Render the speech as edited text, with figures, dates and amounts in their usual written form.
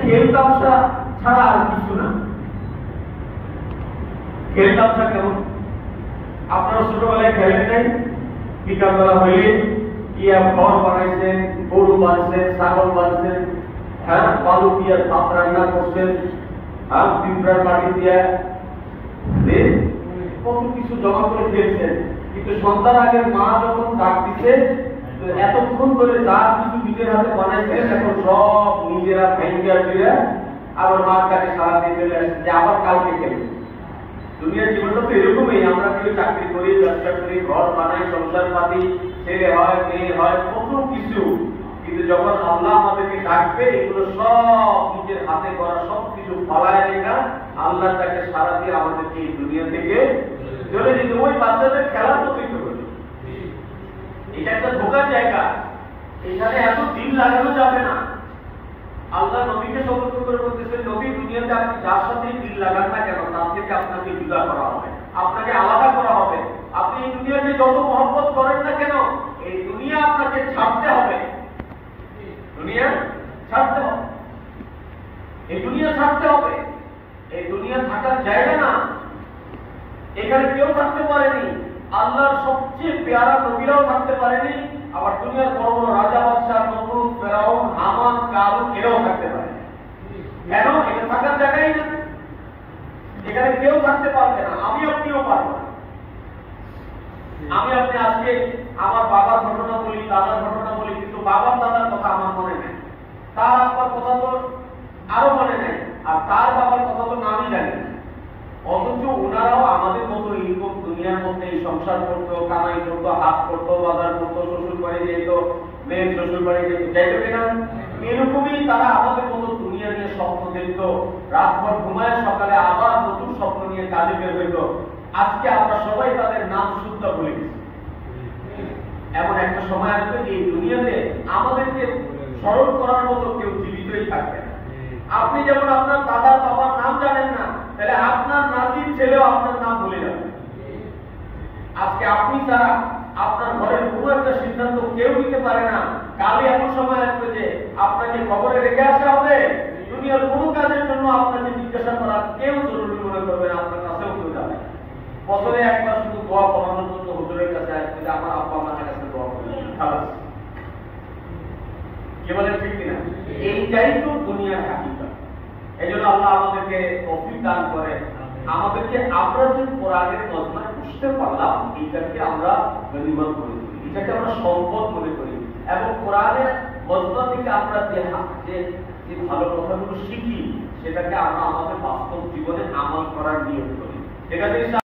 খেল তামসা ছাড়া আর কিছু না। খেল তামসা কেমন? আপনারা ছোটবেলায় খেলেন নাই? বিকালবেলা হইলে ঘর বানাইছেন, গরু বাঁধছেন, ছাগল বাঁধছেন, হ্যাঁ, বালু দিয়ে ভাত রান্না করছেন, পিঁপড়ার মাটি দিয়ে কত কিছু জমা করে খেয়েছেন। কিন্তু সন্তান আগের মা যখন ডাক দিচ্ছে, এতক্ষণ ধরে যা কিছু নিজের হাতে বানাইছেন এখন সব নিজেরা ভেঙ্গা ফিরে আবার মার কাছে সারা দিয়ে চলে আসছে যে আবার কালকে খেলবে। দুনিয়ার জীবনটা তো এরকমই। আমরা কেউ চাকরি করি, ব্যবসা করি, ঘর বানাই, সংসার পাতি, ছেলে হয়, মেয়ে হয়, কত কিছু। কিন্তু যখন আল্লাহ আমাদেরকে ডাকবে, এগুলো সব নিজের হাতে করা সব কিছু ফলায় রেখা আল্লাহ তাকে সারা দিয়ে আমাদেরকে এই দুনিয়া থেকে চলে যেতে। ওই বাচ্চাদের খেলার মতোই তো হলো। এটা একটা ধোকার জায়গা, এখানে এত দিন লাগানো যাবে না। আল্লাহ নবীকে সতর্ক করে বলতেছেন, নবী দুনিয়াতে আপনি যার সাথেই দিল লাগান না কেন, তার থেকে আপনাকে জুদা করা হবে, আপনাকে আলাদা করা হবে। আপনি এই দুনিয়াকে যত মহব্বত করেন না কেন, এই দুনিয়া আপনাকে ছাড়তে হবে। দুনিয়া ছাড়তে হবে, এই দুনিয়া ছাড়তে হবে। এই দুনিয়া থাকার জায়গা না, এখানে কেউ থাকতে পারেনি। আল্লাহর সবচেয়ে পেয়ারা নবীরাও থাকতে পারেনি, আবার দুনিয়ার বড় বড় রাজা বাদশাহ, নমরুদ, ফেরাউন, হামান, কারুন এরাও থাকতে পারে। কেন? এটা থাকার জায়গাই না, এখানে কেউ থাকতে পারবে না। আমি আপনিও পারবো না। আমি আপনি আজকে আমার বাবার ঘটনা বলি, দাদার ঘটনা বলি, কিন্তু বাবার দাদার কথা আমার মনে নেই, তার আব্বার কথা তো আরো মনে নেই, আর তার বাবার কথা তো নামই জানি না। অথচ ওনারাও আমাদের মতো এরকম দুনিয়ার মধ্যে সংসার করতো, কামাই করতো, হাত করতো, বাজার করতো, শ্বশুর বাড়ি যেত, মেয়ের শ্বশুর বাড়ি যাইতো কিনা, এরকমই তারা আমাদের মতো দুনিয়া নিয়ে স্বপ্ন দেখতো। রাতভর ঘুমায়, সকালে আবার নতুন স্বপ্ন নিয়ে কাজে বের হইত। আজকে আমরা সবাই তাদের নাম শুদ্ধ ভুলে গেছি। এমন একটা সময় আসবে যে এই দুনিয়াতে আমাদেরকে স্মরণ করার মতো কেউ জীবিতই থাকবে না। আপনি যেমন আপনার দাদার বাবার নাম জানেন না, তাহলে আপনার নাতির ছেলেও আপনার নাম ভুলে যাবে। আজকে আপনি ছাড়া আপনার ঘরের কোনো একটা সিদ্ধান্ত কেউ নিতে পারে না। কালে এমন সময় আসবে যে আপনাকে খবরে রেখে আসা হবে, দুনিয়ার কোনো কাজের জন্য আপনাকে জিজ্ঞাসা করা কেউ জরুরি মনে করবে না, আপনার কাছেও কেউ যাবে। বছরে একবার শুধু দোয়া করানোর জন্য হুজুরের কাছে আসবে যে আমার আব্বা আমার কাছে দোয়া করবে, কি বলেন ঠিক কিনা? এইটাই তো দুনিয়ার হাকিকত। এই জন্য আল্লাহ আমাদেরকে তৌফিক দান করে, আমাদেরকে আমরা যে কোরআনের মজমায় বুঝতে পারলাম, এইটাকে আমরা গনিমত মনে করি, এটাকে আমরা সম্পদ মনে করি, এবং কোরআনের মজমা থেকে আমরা যে ভালো কথাগুলো শিখি সেটাকে আমরা আমাদের বাস্তব জীবনে আমল করার নিয়ম করি। ঠিক আছে?